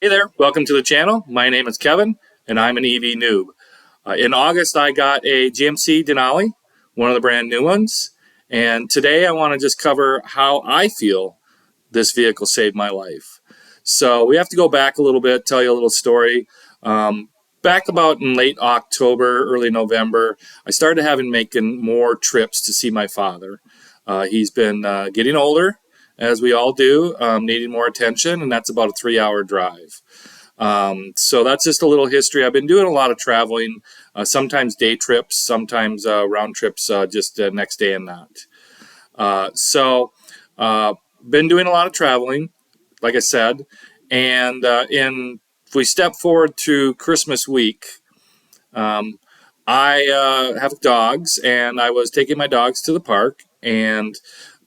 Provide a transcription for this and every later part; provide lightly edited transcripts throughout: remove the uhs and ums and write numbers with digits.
Hey there, welcome to the channel. My name is Kevin, and I'm an EV noob. In August, I got a GMC Denali, one of the brand new ones, and today I want to just cover how I feel this vehicle saved my life. So we have to go back a little bit, tell you a little story. Back about in late October, early November, I started making more trips to see my father. He's been getting older, as we all do, needing more attention, and that's about a 3-hour drive. So that's just a little history. I've been doing a lot of traveling, sometimes day trips, sometimes round trips, just next day and not. Been doing a lot of traveling, like I said, and if we step forward to Christmas week, um, I have dogs, and I was taking my dogs to the park, and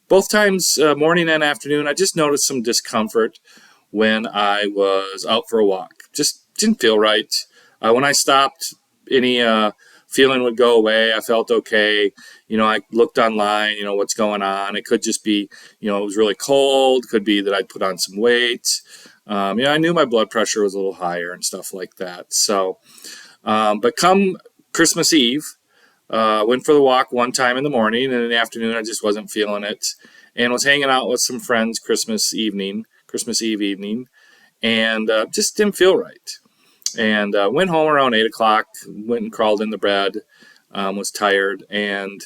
both times, morning and afternoon, I just noticed some discomfort when I was out for a walk. Just didn't feel right. When I stopped, any feeling would go away. I felt okay. I looked online, what's going on. It could just be, it was really cold. Could be that I'd put on some weight. I knew my blood pressure was a little higher and stuff like that. So, but come Christmas Eve, went for the walk one time in the morning, and in the afternoon I just wasn't feeling it, and was hanging out with some friends Christmas Eve evening, and just didn't feel right. And went home around 8 o'clock, went and crawled in the bed, was tired, and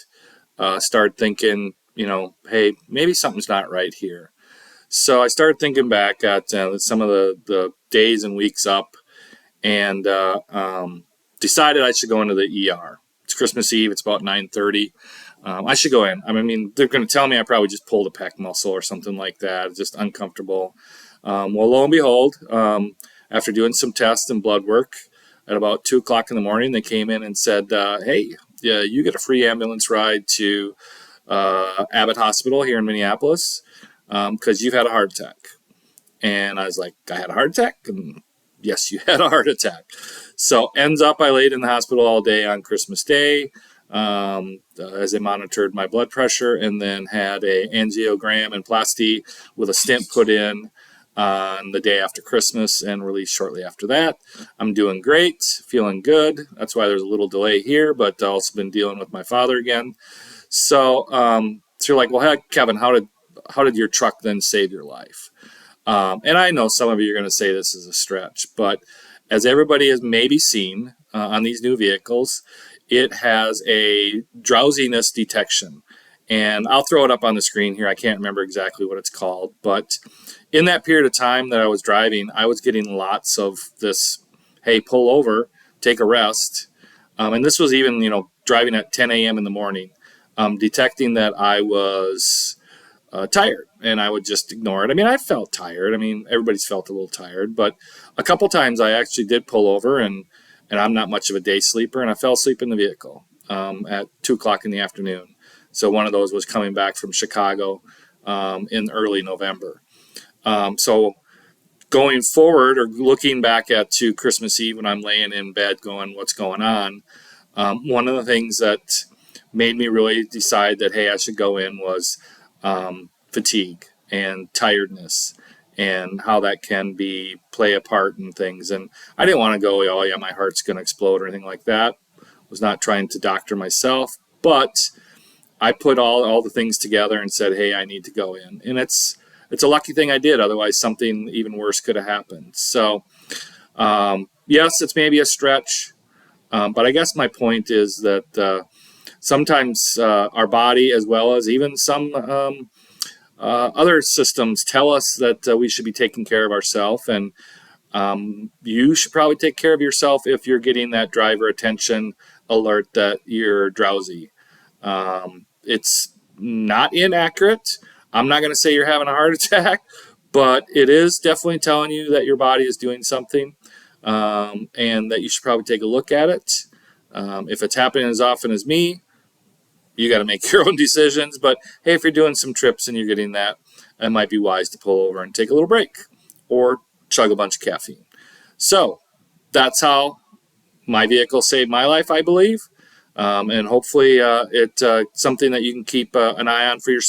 started thinking, hey, maybe something's not right here. So I started thinking back at some of the days and weeks up, and decided I should go into the ER. It's Christmas Eve. It's about 9:30. I should go in. I mean, they're going to tell me I probably just pulled a pec muscle or something like that. It's just uncomfortable. Well, lo and behold, after doing some tests and blood work, at about 2 o'clock in the morning, they came in and said, hey, yeah, you get a free ambulance ride to Abbott Hospital here in Minneapolis because you've had a heart attack. And I was like, I had a heart attack? And yes, you had a heart attack. So ends up I laid in the hospital all day on Christmas Day as they monitored my blood pressure, and then had a angiogram and plasty with a stent put in on the day after Christmas and released shortly after that. I'm doing great, feeling good. That's why there's a little delay here, but I've also been dealing with my father again. So, so you're like, well, heck, Kevin, how did your truck then save your life? And I know some of you are going to say this is a stretch, but as everybody has maybe seen on these new vehicles, it has a drowsiness detection. And I'll throw it up on the screen here. I can't remember exactly what it's called, but in that period of time that I was driving, I was getting lots of this, hey, pull over, take a rest. And this was even, driving at 10 a.m. in the morning, detecting that I was tired, and I would just ignore it. I mean, I felt tired. I mean, everybody's felt a little tired, but a couple times I actually did pull over, and I'm not much of a day sleeper, and I fell asleep in the vehicle at 2 o'clock in the afternoon. So one of those was coming back from Chicago in early November. So going forward, or looking back to Christmas Eve when I'm laying in bed going, what's going on? One of the things that made me really decide that, hey, I should go in was fatigue and tiredness, and how that can play a part in things. And I didn't want to go, oh yeah, my heart's going to explode or anything like that. I was not trying to doctor myself, but I put all the things together and said, hey, I need to go in. And it's a lucky thing I did. Otherwise, something even worse could have happened. So, yes, it's maybe a stretch, but I guess my point is that sometimes our body, as well as even some other systems, tell us that we should be taking care of ourselves. And you should probably take care of yourself if you're getting that driver attention alert that you're drowsy. It's not inaccurate. I'm not going to say you're having a heart attack, but it is definitely telling you that your body is doing something, and that you should probably take a look at it. If it's happening as often as me, you got to make your own decisions. But hey, if you're doing some trips and you're getting that, it might be wise to pull over and take a little break or chug a bunch of caffeine. So that's how my vehicle saved my life, I believe. And hopefully it's something that you can keep an eye on for yourself.